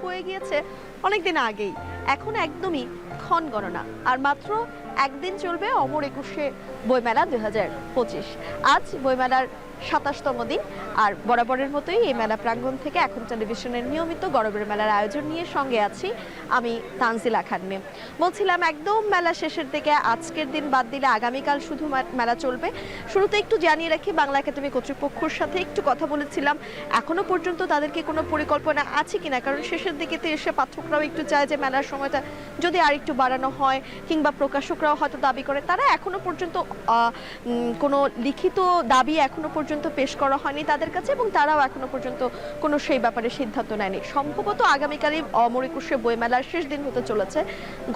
বয়ে গিয়েছে অনেকদিন আগেই। এখন একদমই ক্ষণ গণনা, আর মাত্র একদিন চলবে অমর একুশে বইমেলা 2025। আজ বইমেলার 27তম দিন, আর বরাবরের মতোই এই মেলা প্রাঙ্গণ থেকে এখন টেলিভিশনের নিয়মিত গরবের মেলার আয়োজন নিয়ে সঙ্গে আছি আমি তানজিলা খানমে। বলছিলাম একদম মেলা শেষের দিকে, আজকের দিন বাদ দিলে আগামীকাল শুধু মেলা চলবে। শুরুতে একটু জানিয়ে রাখি, বাংলা একাডেমি কর্তৃপক্ষের সাথে একটু কথা বলেছিলাম, এখনো পর্যন্ত তাদেরকে কোনো পরিকল্পনা আছে কিনা, কারণ শেষের দিকে তো এসে পাঠকরাও একটু চায় যে মেলার সময়টা যদি আর একটু বাড়ানো হয়, কিংবা প্রকাশকরাও হয়তো দাবি করে। তারা এখনো পর্যন্ত কোনো লিখিত দাবি এখনো পর্যন্ত পেশ করা হয়নি তাদের কাছে, এবং তারাও এখনো পর্যন্ত কোনো সেই ব্যাপারে সিদ্ধান্ত নেয়নি। সম্ভবত আগামীকালই অমর একুশে বইমেলার শেষ দিন হতে চলেছে।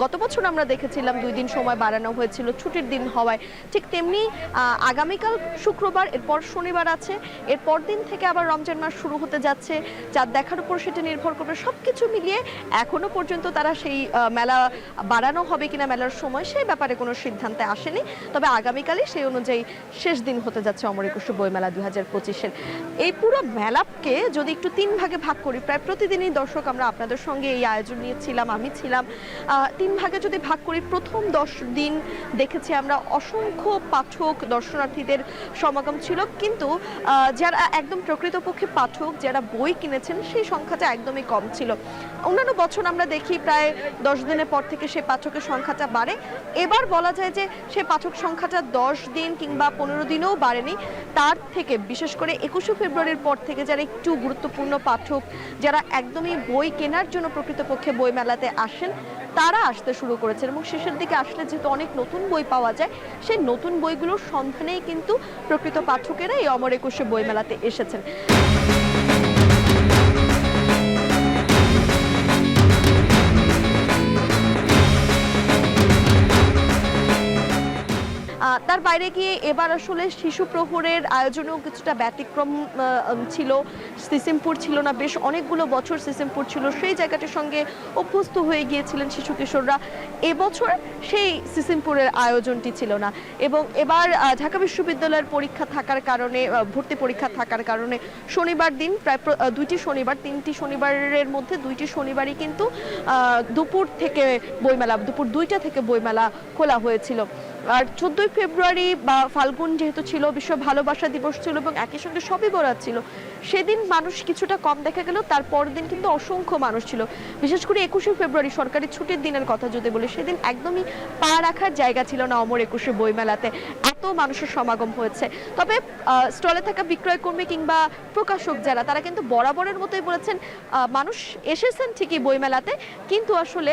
গত বছর আমরা দেখেছিলাম 2 দিন সময় বাড়ানো হয়েছিল ছুটির দিন হওয়ায়, ঠিক তেমনি আগামীকাল শুক্রবার, এরপর শনিবার আছে, এরপর দিন থেকে আবার রমজান মাস শুরু হতে যাচ্ছে। চাঁদ দেখার উপর সেটা নির্ভর করবে। সবকিছু মিলিয়ে এখনো পর্যন্ত তারা সেই মেলা বাড়ানো হবে কিনা মেলার সময়, সেই ব্যাপারে কোনো সিদ্ধান্তে আসেনি। তবে আগামীকালই সেই অনুযায়ী শেষ দিন হতে যাচ্ছে অমর একুশে বইমেলা 2025-এর। এই পুরো মেলাকে যদি একটু 3 ভাগে ভাগ করি, প্রায় প্রতিদিনই দর্শক আমরা আপনাদের সঙ্গে এই আয়োজন নিয়েছিলাম, আমি ছিলাম। 3 ভাগে যদি ভাগ করি, প্রথম 10 দিন দেখেছি আমরা অসংখ্য পাঠক দর্শনার্থীদের সমাগম ছিল, কিন্তু যারা একদম প্রকৃতপক্ষে পাঠক, যারা বই কিনেছেন, সেই সংখ্যাটা একদমই কম ছিল। অন্যান্য বছর আমরা দেখি প্রায় 10 দিনের পর থেকে সেই পাঠকের সংখ্যাটা বাড়ে। এবার বলা যায় যে সেই পাঠক সংখ্যাটা 10 দিন কিংবা 15 দিনেও বাড়েনি। তার থেকে বিশেষ করে 21শে ফেব্রুয়ারির পর থেকে যারা একটু গুরুত্বপূর্ণ পাঠক, যারা একদমই বই কেনার জন্য প্রকৃতপক্ষে বই মেলাতে আসেন, তারা আসতে শুরু করেছেন। এবং শেষের দিকে আসলে যেহেতু অনেক নতুন বই পাওয়া যায়, সেই নতুন বইগুলোর সন্ধানেই কিন্তু প্রকৃত পাঠকেরা এই অমর একুশে বই মেলাতে এসেছেন। তার বাইরে গিয়ে এবার আসলে শিশু প্রহরের আয়োজনেও কিছুটা ব্যতিক্রম ছিল। সিসিমপুর ছিল না, বেশ অনেকগুলো বছর সিসিমপুর ছিল, সেই জায়গাটির সঙ্গে অভ্যস্ত হয়ে গিয়েছিলেন শিশু কিশোররা। এবছর সেই সিসিমপুরের আয়োজনটি ছিল না, এবং এবার ঢাকা বিশ্ববিদ্যালয়ের পরীক্ষা থাকার কারণে, ভর্তি পরীক্ষা থাকার কারণে শনিবার দিন প্রায় 2টি শনিবার, 3টি শনিবারের মধ্যে 2টি শনিবারই কিন্তু দুপুর থেকে বইমেলা, দুপুর 2টা থেকে বইমেলা খোলা হয়েছিল। আর 14ই ফেব্রুয়ারি বা ফাল্গুন যেহেতু ছিল, বিশ্ব ভালোবাসা দিবস ছিল, এবং একই সঙ্গে শবে বরাত ছিল, সেদিন মানুষ কিছুটা কম দেখা গেল। তারপর দিন কিন্তু অসংখ্য মানুষ ছিল। বিশেষ করে 21শে ফেব্রুয়ারি সরকারি ছুটির দিনের কথা যদি বলি, সেদিন একদমই পা রাখার জায়গা ছিল না অমর একুশে বইমেলাতে, এত মানুষের সমাগম হয়েছে। তবে স্টলে থাকা বিক্রয় কর্মী কিংবা প্রকাশক যারা, তারা কিন্তু বরাবরের মতোই বলেছেন মানুষ এসেছেন ঠিকই বইমেলাতে, কিন্তু আসলে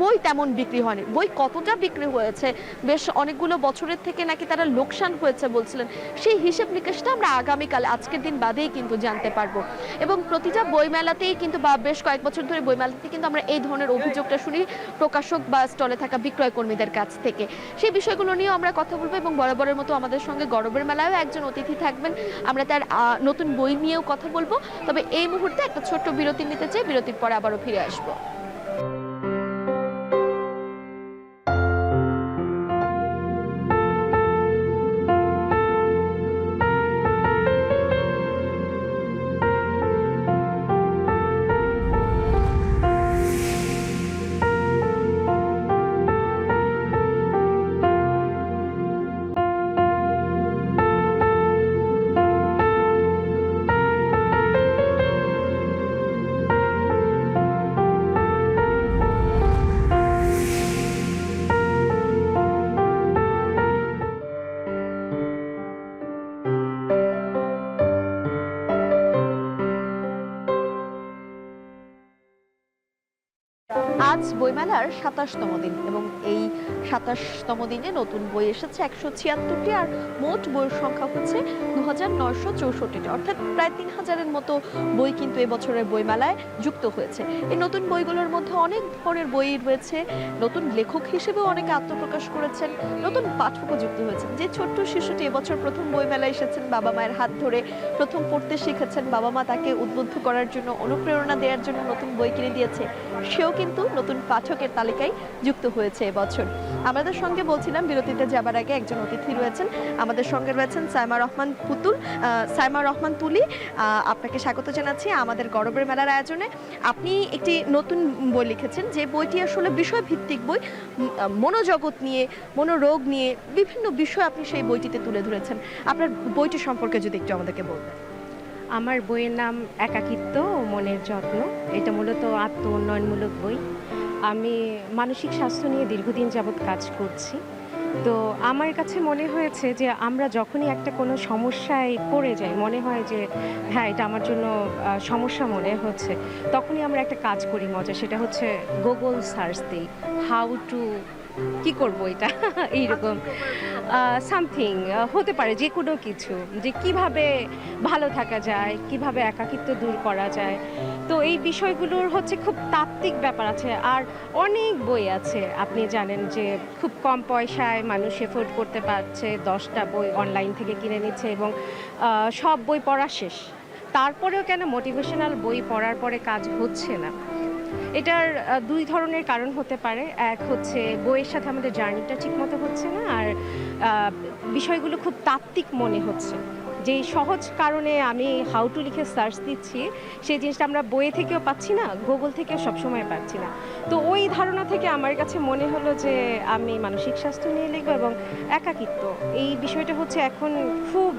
বই তেমন বিক্রি হয়নি। বই কতটা বিক্রি হয়েছে, বেশ অনেকগুলো বছরের থেকে নাকি তারা লোকসান হয়েছে বলছিলেন। সেই হিসেব নিকেশটা আমরা আগামীকাল, আজকের দিন বাদেই কিন্তু জানতে পারবো। এবং প্রতিটা বইমেলাতেই কিন্তু, বা বেশ কয়েক বছর ধরে বইমেলাতে কিন্তু আমরা এই ধরনের অভিযোগটা শুনি প্রকাশক বা স্টলে থাকা বিক্রয় কর্মীদের কাছ থেকে। সেই বিষয়গুলো নিয়েও আমরা কথা বলবো, এবং বরাবরের মতো আমাদের সঙ্গে গরবের মেলায়ও একজন অতিথি থাকবেন, আমরা তার নতুন বই নিয়েও কথা বলবো। তবে এই মুহূর্তে একটা ছোট্ট বিরতি নিতে চাই, বিরতির পরে আবারও ফিরে আসবো। আজ বইমেলার 27তম দিন, এবং এই 27তম দিনে নতুন বই এসেছে 176টি, আর মোট বইয়ের সংখ্যা হচ্ছে 2964টি, অর্থাৎ প্রায় 3000-এর মতো বই কিন্তু এবছরের বইমেলায় যুক্ত হয়েছে। এই নতুন বইগুলোর মধ্যে অনেক ধরনের বই রয়েছে, নতুন লেখক হিসেবেও অনেকে আত্মপ্রকাশ করেছেন, নতুন পাঠকও যুক্ত হয়েছেন। যে ছোট্ট শিশুটি এবছর প্রথম বইমেলায় এসেছেন, বাবা মায়ের হাত ধরে প্রথম পড়তে শিখেছেন, বাবা মা তাকে উদ্বুদ্ধ করার জন্য, অনুপ্রেরণা দেওয়ার জন্য নতুন বই কিনে দিয়েছে, সেও কিন্তু নতুন পাঠকের তালিকায় যুক্ত হয়েছে এবছর। আমাদের সঙ্গে বলছিলাম বিরতিতে যাবার আগে একজন অতিথি রয়েছেন, আমাদের সঙ্গে রয়েছেন সাইমা রহমান পুতুল, সাইমা রহমান তুলি। আপনাকে স্বাগত জানাচ্ছি আমাদের গরবের মেলার আয়োজনে। আপনি একটি নতুন বই লিখেছেন, যে বইটি আসলে বিষয়ভিত্তিক বই, মনোজগৎ নিয়ে, মনোরোগ নিয়ে বিভিন্ন বিষয় আপনি সেই বইটিতে তুলে ধরেছেন। আপনার বইটি সম্পর্কে যদি একটু আমাদেরকে বলতেন। আমার বইয়ের নাম একাকিত্ব ও মনের যত্ন। এটা মূলত আত্ম উন্নয়নমূলক বই। আমি মানসিক স্বাস্থ্য নিয়ে দীর্ঘদিন যাবৎ কাজ করছি। তো আমার কাছে মনে হয়েছে যে আমরা যখনই একটা কোনো সমস্যায় পড়ে যাই, মনে হয় যে হ্যাঁ এটা আমার জন্য সমস্যা মনে হচ্ছে, তখনই আমরা একটা কাজ করি মজা, সেটা হচ্ছে গুগল সার্চ দিই, হাউ টু কি করবো এটা এইরকম সামথিং হতে পারে, যে কোনো কিছু, যে কিভাবে ভালো থাকা যায়, কিভাবে একাকিত্ব দূর করা যায়। তো এই বিষয়গুলোর হচ্ছে খুব তাত্ত্বিক ব্যাপার আছে। আর অনেক বই আছে, আপনি জানেন যে খুব কম পয়সায় মানুষ এফোর্ড করতে পারছে, 10টা বই অনলাইন থেকে কিনে নিচ্ছে এবং সব বই পড়া শেষ। তারপরেও কেন মোটিভেশনাল বই পড়ার পরে কাজ হচ্ছে না? এটার দুই ধরনের কারণ হতে পারে। এক হচ্ছে বইয়ের সাথে আমাদের জার্নিটা ঠিকমতো হচ্ছে না, আর বিষয়গুলো খুব তাত্ত্বিক মনে হচ্ছে। যে সহজ কারণে আমি হাউ টু লিখে সার্চ দিচ্ছি, সেই জিনিসটা আমরা বইয়ে থেকেও পাচ্ছি না, গুগল থেকেও সবসময় পাচ্ছি না। তো ওই ধারণা থেকে আমার কাছে মনে হলো যে আমি মানসিক স্বাস্থ্য নিয়ে লিখবো এবং একাকিত্ব, এই বিষয়টা হচ্ছে এখন খুব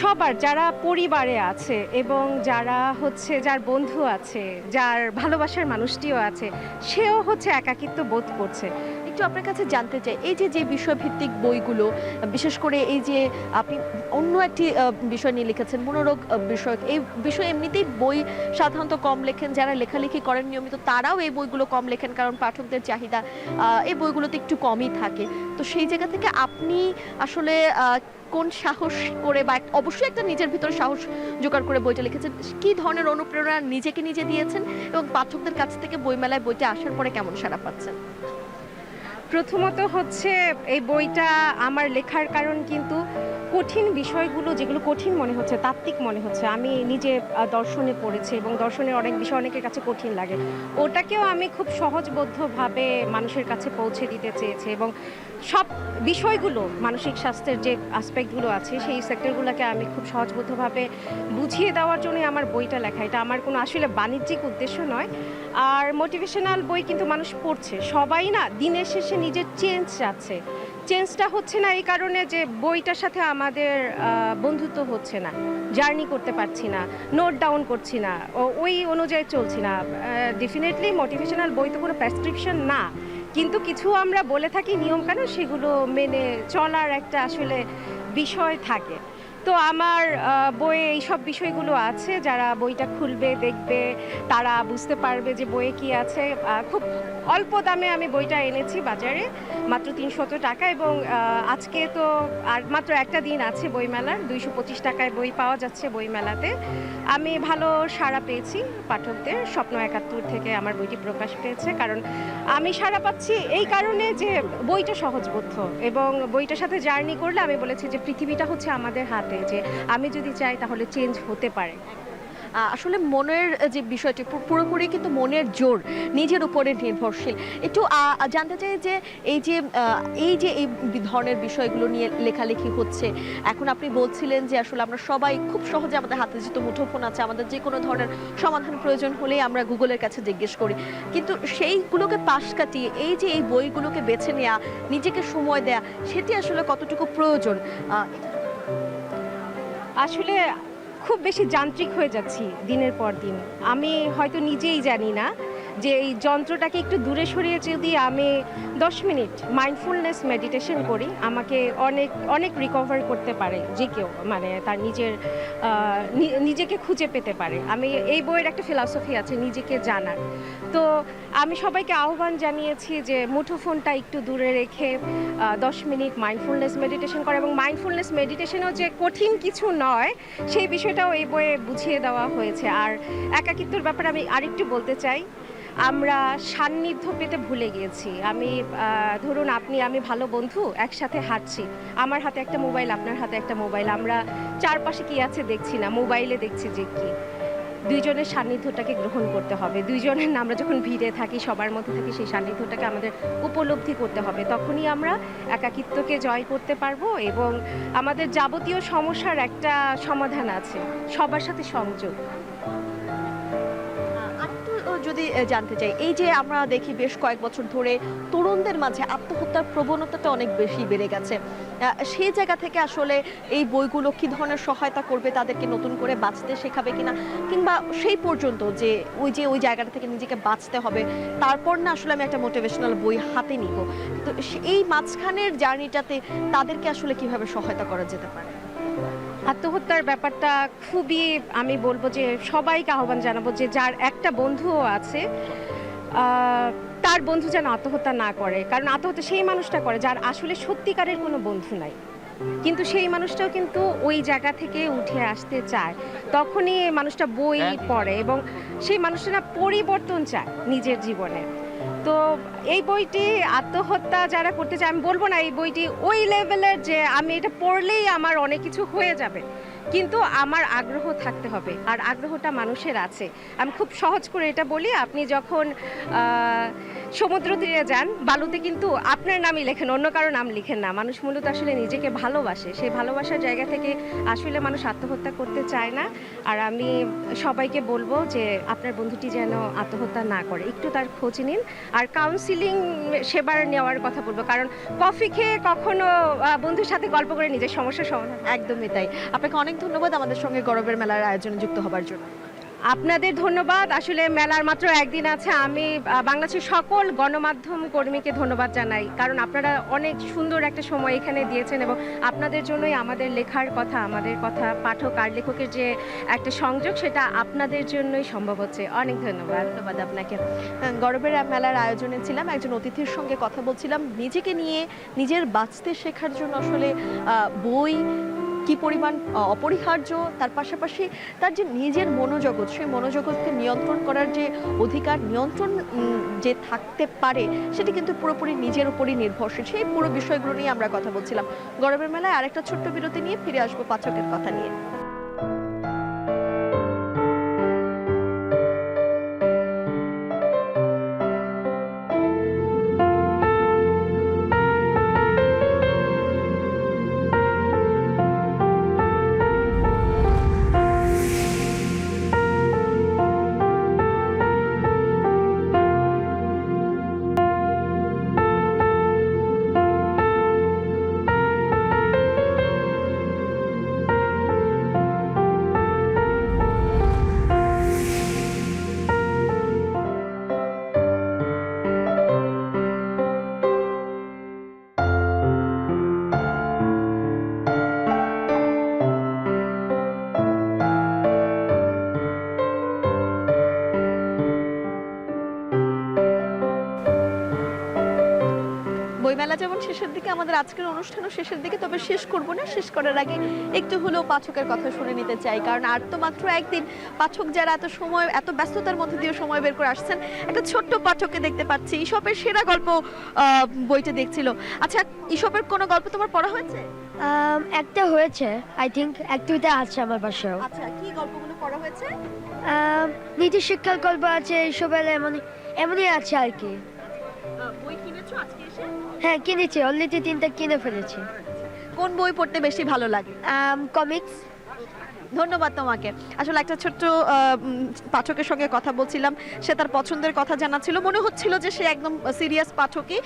সবার, যারা পরিবারে আছে এবং যারা হচ্ছে যার বন্ধু আছে, যার ভালোবাসার মানুষটিও আছে, সেও হচ্ছে একাকিত্ব বোধ করছে। একটু আপনার কাছে জানতে চাই, এই যে যে বিষয়ভিত্তিক বইগুলো, বিশেষ করে এই যে আপনি অন্য একটি বিষয় নিয়ে লিখেছেন মনোরোগ বিষয়ক, এই বিষয় এমনিতেই বই সাধারণত কম লেখেন, যারা লেখালেখি করেন নিয়মিত তারাও এই বইগুলো কম লেখেন, কারণ পাঠকদের চাহিদা এই বইগুলোতে একটু কমই থাকে। তো সেই জায়গা থেকে আপনি আসলে কোন সাহস করে, বা অবশ্যই একটা নিজের ভিতরে সাহস জোগাড় করে বইটা লিখেছেন, কি ধরনের অনুপ্রেরণা নিজেকে নিজে দিয়েছেন এবং পাঠকদের কাছ থেকে বইমেলায় বইটা আসার পরে কেমন সাড়া পাচ্ছেন? প্রথমত হচ্ছে এই বইটা আমার লেখার কারণ কিন্তু কঠিন বিষয়গুলো, যেগুলো কঠিন মনে হচ্ছে, তাত্ত্বিক মনে হচ্ছে, আমি নিজে দর্শনে পড়েছি এবং দর্শনের অনেক বিষয় অনেকের কাছে কঠিন লাগে, ওটাকেও আমি খুব সহজবোধ্যভাবে মানুষের কাছে পৌঁছে দিতে চেয়েছি এবং সব বিষয়গুলো, মানসিক স্বাস্থ্যের যে আসপেক্টগুলো আছে সেই সেক্টরগুলোকে আমি খুব সহজবোধ্যভাবে বুঝিয়ে দেওয়ার জন্যই আমার বইটা লেখা। এটা আমার কোনো আসলে বাণিজ্যিক উদ্দেশ্য নয়। আর মোটিভেশনাল বই কিন্তু মানুষ পড়ছে, সবাই না দিনের শেষে নিজের চেঞ্জ চাচ্ছে। চেঞ্জটা হচ্ছে না এই কারণে যে বইটার সাথে আমাদের বন্ধুত্ব হচ্ছে না, জার্নি করতে পারছি না, নোট ডাউন করছি না, ওই অনুযায়ী চলছি না। ডেফিনেটলি মোটিভেশনাল বই তো কোনো প্রেসক্রিপশন না, কিন্তু কিছু আমরা বলে থাকি নিয়মকানুন, সেগুলো মেনে চলার একটা আসলে বিষয় থাকে। তো আমার বইয়ে এইসব বিষয়গুলো আছে, যারা বইটা খুলবে দেখবে তারা বুঝতে পারবে যে বইয়ে কি আছে। খুব অল্প দামে আমি বইটা এনেছি বাজারে, মাত্র 300 টাকা, এবং আজকে তো আর মাত্র একটা দিন আছে বইমেলার, 225 টাকায় বই পাওয়া যাচ্ছে বইমেলাতে। আমি ভালো সাড়া পেয়েছি পাঠকদের, স্বপ্ন 71 থেকে আমার বইটি প্রকাশ পেয়েছে। কারণ আমি সাড়া পাচ্ছি এই কারণে যে বইটা সহজবোধ্য এবং বইটার সাথে জার্নি করলে আমি বলেছি যে পৃথিবীটা হচ্ছে আমাদের হাতে, যে আমি যদি চাই তাহলে চেঞ্জ হতে পারে। আসলে মনের যে বিষয়টি পুরোপুরি কিন্তু মনের জোর নিজের উপরে নির্ভরশীল। একটু জানতে চাই যে এই ধরনের বিষয়গুলো নিয়ে লেখালেখি হচ্ছে, এখন আপনি বলছিলেন যে আসলে আমরা সবাই খুব সহজে, আমাদের হাতে যেহেতু মুঠোফোন আছে, আমাদের যে কোনো ধরনের সমাধান প্রয়োজন হলেই আমরা গুগলের কাছে জিজ্ঞেস করি, কিন্তু সেইগুলোকে পাশ কাটিয়ে এই যে এই বইগুলোকে বেছে নেওয়া, নিজেকে সময় দেয়া, সেটি আসলে কতটুকু প্রয়োজন? আসলে খুব বেশি যান্ত্রিক হয়ে যাচ্ছি দিনের পর দিন। আমি হয়তো নিজেই জানি না যে এই যন্ত্রটাকে একটু দূরে সরিয়ে যদি আমি 10 মিনিট মাইন্ডফুলনেস মেডিটেশন করি, আমাকে অনেক অনেক রিকভার করতে পারে যে কেউ, মানে তার নিজেকে খুঁজে পেতে পারে। আমি এই বইয়ের একটা ফিলসফি আছে নিজেকে জানার। তো আমি সবাইকে আহ্বান জানিয়েছি যে মুঠোফোনটা একটু দূরে রেখে 10 মিনিট মাইন্ডফুলনেস মেডিটেশন করে, এবং মাইন্ডফুলনেস মেডিটেশনও যে কঠিন কিছু নয় সেই বিষয়টাও এই বইয়ে বুঝিয়ে দেওয়া হয়েছে। আর একাকিত্বের ব্যাপারে আমি আরেকটু বলতে চাই, আমরা সান্নিধ্য পেতে ভুলে গিয়েছি। ধরুন আমি ভালো বন্ধু, একসাথে হাঁটছি, আমার হাতে একটা মোবাইল, আপনার হাতে একটা মোবাইল, আমরা চারপাশে কি আছে দেখছি না, মোবাইলে দেখছি যে কি। দুইজনের সান্নিধ্যটাকে গ্রহণ করতে হবে, দুইজনের আমরা যখন ভিড়ে থাকি সবার মধ্যে থাকি সেই সান্নিধ্যটাকে আমাদের উপলব্ধি করতে হবে, তখনই আমরা একাকিত্বকে জয় করতে পারবো এবং আমাদের যাবতীয় সমস্যার একটা সমাধান আছে, সবার সাথে সংযোগ। একটু যদি জানতে চাই, এই যে আমরা দেখি বেশ কয়েক বছর ধরে তরুণদের মাঝে আত্মহত্যার প্রবণতাটা অনেক বেশি বেড়ে গেছে, সেই জায়গা থেকে আসলে এই বইগুলো কি ধরনের সহায়তা করবে, তাদেরকে নতুন করে বাঁচতে শেখাবে কিনা, কিংবা সেই পর্যন্ত যে ওই জায়গাটা থেকে নিজেকে বাঁচতে হবে, তারপর না আসলে আমি একটা মোটিভেশনাল বই হাতে নিব, তো এই মাঝখানের জার্নিটাতে তাদেরকে আসলে কিভাবে সহায়তা করা যেতে পারে? আত্মহত্যার ব্যাপারটা খুবই, আমি বলবো যে সবাইকে আহ্বান জানাবো যে যার একটা বন্ধুও আছে তার বন্ধু যেন আত্মহত্যা না করে, কারণ আত্মহত্যা সেই মানুষটা করে যার আসলে সত্যিকারের কোনো বন্ধু নাই, কিন্তু সেই মানুষটাও কিন্তু ওই জায়গা থেকে উঠে আসতে চায়, তখনই এই মানুষটা বই পড়ে এবং সেই মানুষটা না পরিবর্তন চায় নিজের জীবনে। তো এই বইটি আত্মহত্যা যারা করতে চায়, আমি বলবো না এই বইটি ওই লেভেলের যে আমি এটা পড়লেই আমার অনেক কিছু হয়ে যাবে, কিন্তু আমার আগ্রহ থাকতে হবে, আর আগ্রহটা মানুষের আছে। আমি খুব সহজ করে এটা বলি, আপনি যখন সমুদ্র তীরে যান, বালুতে কিন্তু আপনার নামই লেখেন, অন্য কারো নাম লিখেন না। মানুষ মূলত আসলে নিজেকে ভালোবাসে, সেই ভালোবাসার জায়গা থেকে আসলে মানুষ আত্মহত্যা করতে চায় না। আর আমি সবাইকে বলবো যে আপনার বন্ধুটি যেন আত্মহত্যা না করে, একটু তার খোঁজ নিন, আর কাউন্সিলিং সেবার নেওয়ার কথা বলবো, কারণ কফি খেয়ে কখনো বন্ধুর সাথে গল্প করে নিজের সমস্যার সমাধান। একদমই তাই। আপনাকে অনেক ধন্যবাদ আমাদের সঙ্গে গরবের মেলার আয়োজনে যুক্ত হবার জন্য। আপনাদের ধন্যবাদ। আসলে মেলার মাত্র একদিন আছে, আমি বাংলাদেশের সকল গণমাধ্যম কর্মীকে ধন্যবাদ জানাই, কারণ আপনারা অনেক সুন্দর একটা সময় এখানে দিয়েছেন এবং আপনাদের জন্যই আমাদের লেখার কথা, আমাদের কথা পাঠক আর লেখকের যে একটা সংযোগ, সেটা আপনাদের জন্যই সম্ভব হচ্ছে। অনেক ধন্যবাদ। ধন্যবাদ আপনাকে। গরবের মেলার আয়োজনে ছিলাম, একজন অতিথির সঙ্গে কথা বলছিলাম নিজেকে নিয়ে, নিজের বাঁচতে শেখার জন্য আসলে বই কি পরিমাণ অপরিহার্য, তার পাশাপাশি তার যে নিজের মনোজগৎ, সেই মনোজগৎকে নিয়ন্ত্রণ করার যে অধিকার, নিয়ন্ত্রণ যে থাকতে পারে, সেটি কিন্তু পুরোপুরি নিজের উপরই নির্ভরশীল। সেই পুরো বিষয়গুলো নিয়ে আমরা কথা বলছিলাম। গরবের মেলায় আরেকটা ছোট্ট বিরতি নিয়ে ফিরে আসবো পাঠকের কথা নিয়ে। বইমেলা যেমন শেষের দিকে, আমাদের আজকের অনুষ্ঠানও শেষের দিকে, তবে শেষ করব না, শেষ করার আগে একটু হলেও পাঠকের কথা শুনে নিতে চাই, কারণ আর তো মাত্র একদিন। পাঠক যারা এত সময়, এত ব্যস্ততার মধ্যে দিয়ে সময় বের করে আসছেন, একটা ছোট্ট পাঠককে দেখতে পাচ্ছি, ঈশপের সেরা গল্প বইটা দেখছিল। আচ্ছা, ঈশপের কোনো গল্প তোমার পড়া হয়েছে? একটা হয়েছে, আই থিঙ্ক এক দুইটা আছে আমার বাসায়। আচ্ছা, কি গল্পগুলো পড়া হয়েছে? নীতি শিক্ষার গল্প আছে, এইসবের এমনই আছে আর কি। বই কিনেছো আজকে এসে? হ্যাঁ কিনেছি, অলরেডি 3টা কিনে ফেলেছি। কোন বই পড়তে বেশি ভালো লাগে? কমিক্স। ধন্যবাদ তোমাকে। আসলে একটা ছোট্ট পাঠকের সঙ্গে কথা বলছিলাম, সে তার পছন্দের কথা জানাচ্ছিল, মনে হচ্ছিল যে সে একদম সিরিয়াস পাঠকই।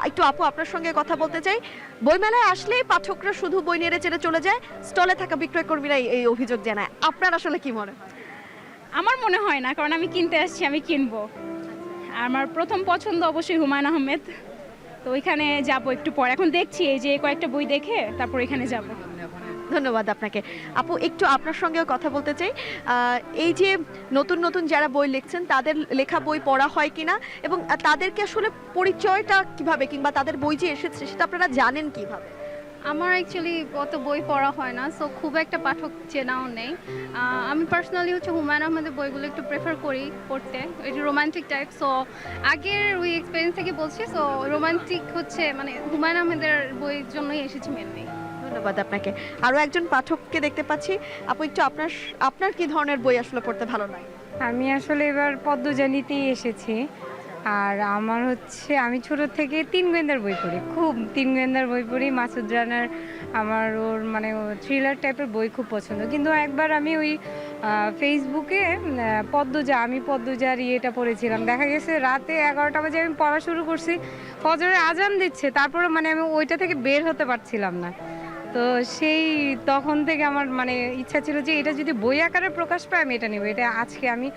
একটু আপু, আপনার সঙ্গে কথা বলতে চাই। বইমেলায় আসলেই পাঠকরা শুধু বই নেড়ে চেড়ে চলে যায়, স্টলে থাকা বিক্রয় কর্মীরা এই অভিযোগ জানায়, আপনার আসলে কি মনে হয়? আমার মনে হয় না, কারণ আমি কিনতে আসছি, আমি কিনবো। আমার প্রথম পছন্দ অবশ্যই হুমায়ুন আহমেদ, তো ওইখানে যাবো একটু পর। এখন দেখছি এই যে কয়েকটা বই দেখে তারপর এখানে যাব। ধন্যবাদ আপনাকে। আপু, একটু আপনার সঙ্গেও কথা বলতে চাই। এই যে নতুন নতুন যারা বই লিখছেন, তাদের লেখা বই পড়া হয় কিনা, এবং তাদেরকে আসলে পরিচয়টা কিভাবে, কিংবা তাদের বই যে এসেছে সেটা আপনারা জানেন কিভাবে? আমার অ্যাকচুয়ালি অত বই পড়া হয় না, সো খুব একটা পাঠক চেনাও নেই। আমি পার্সোনালি হচ্ছে হুমায়ুন আহমেদের বইগুলো একটু প্রেফার করি পড়তে, এটি রোমান্টিক টাইপ। সো আগের ওই এক্সপিরিয়েন্স থেকে বলছি, সো রোমান্টিক হচ্ছে মানে হুমায়ুন আহমেদের বইয়ের জন্যই এসেছি মেনলি। ধন্যবাদ আপনাকে। আরো একজন পাঠককে দেখতে পাচ্ছি। আপু, একটু আপনার কি ধরনের বই আসলে পড়তে ভালো লাগে? আমি আসলে এবার পদ্মজানিতেই এসেছি। আর আমার হচ্ছে আমি ছোট থেকে তিন গোয়েন্দার বই পড়ি, খুব তিন গোয়েন্দার বই পড়ি। মাসুদ রানার আমার ওর মানে থ্রিলার টাইপের বই খুব পছন্দ। কিন্তু একবার আমি ওই ফেসবুকে আমি পদ্মজার ইয়েটা পড়েছিলাম, দেখা গেছে রাতে 11টা বাজে আমি পড়া শুরু করছি, ফজরের আজান দিচ্ছে, তারপরে মানে আমি ওইটা থেকে বের হতে পারছিলাম না। তো সেই তখন থেকে আমার মানে ইচ্ছা ছিল যে এটা যদি বই আকারে প্রকাশ পায় আমি এটা নেব। এটা আজকে আমি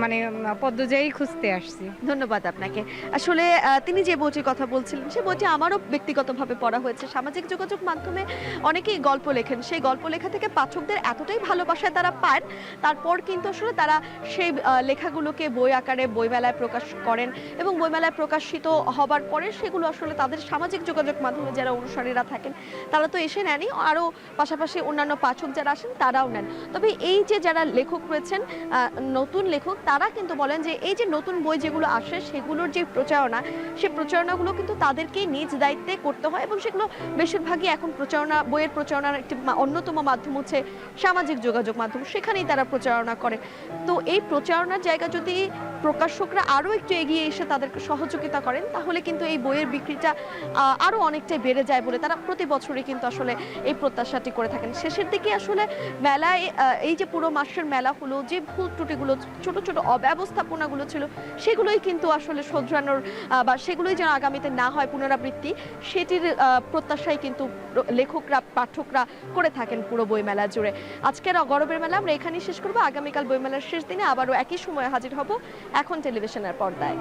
মানে পদ্মজাই খুঁজতে আসছি। ধন্যবাদ আপনাকে। আসলে তিনি যে বইটির কথা বলছিলেন সেই বইটি আমারও ব্যক্তিগতভাবে পড়া হয়েছে। সামাজিক যোগাযোগ মাধ্যমে অনেকেই গল্প লেখেন, সেই গল্প লেখা থেকে পাঠকদের এতটাই ভালোবাসায় তারা পান, তারপর কিন্তু আসলে তারা সেই লেখাগুলোকে বই আকারে বইমেলায় প্রকাশ করেন এবং বইমেলায় প্রকাশিত হবার পরে সেগুলো আসলে তাদের সামাজিক যোগাযোগ মাধ্যমে যারা অনুসারীরা থাকেন তারা তো এসে নেন, আরও পাশাপাশি অন্যান্য পাঠক যারা আসেন তারাও নেন। তবে এই যে যারা লেখক রয়েছেন, নতুন লেখক, তারা কিন্তু বলেন যে এই যে নতুন বই যেগুলো আসে সেগুলোর যে প্রচারণা, সেই প্রচারণাগুলো কিন্তু তাদেরকেই নিজ দায়িত্বে করতে হয় এবং সেগুলো বেশিরভাগই এখন বইয়ের প্রচারণার একটি অন্যতম মাধ্যম হচ্ছে সামাজিক যোগাযোগ মাধ্যম, সেখানেই তারা প্রচারণা করে। তো এই প্রচারণার জায়গা যদি প্রকাশকরা আরও একটু এগিয়ে এসে তাদেরকে সহযোগিতা করেন তাহলে কিন্তু এই বইয়ের বিক্রিটা আরও অনেকটাই বেড়ে যায় বলে তারা প্রতি বছরই কিন্তু আসলে এই প্রত্যাশাটি করে থাকেন। শেষের দিকে আসলে মেলায় এই যে পুরো মাসের মেলা হলো, যে ভুল ত্রুটিগুলো, ছোট ছোট অব্যবস্থাপনাগুলো ছিল সেগুলোই কিন্তু আসলে শোধরানোর বা সেগুলোই যেন আগামীতে না হয় পুনরাবৃত্তি, সেটির প্রত্যাশাই কিন্তু লেখকরা পাঠকরা করে থাকেন পুরো বইমেলা জুড়ে। আজকের গরবের মেলা আমরা এখানেই শেষ করবো। আগামীকাল বইমেলার শেষ দিনে আবারও একই সময়ে হাজির হব এখন টেলিভিশনের পর্দায়।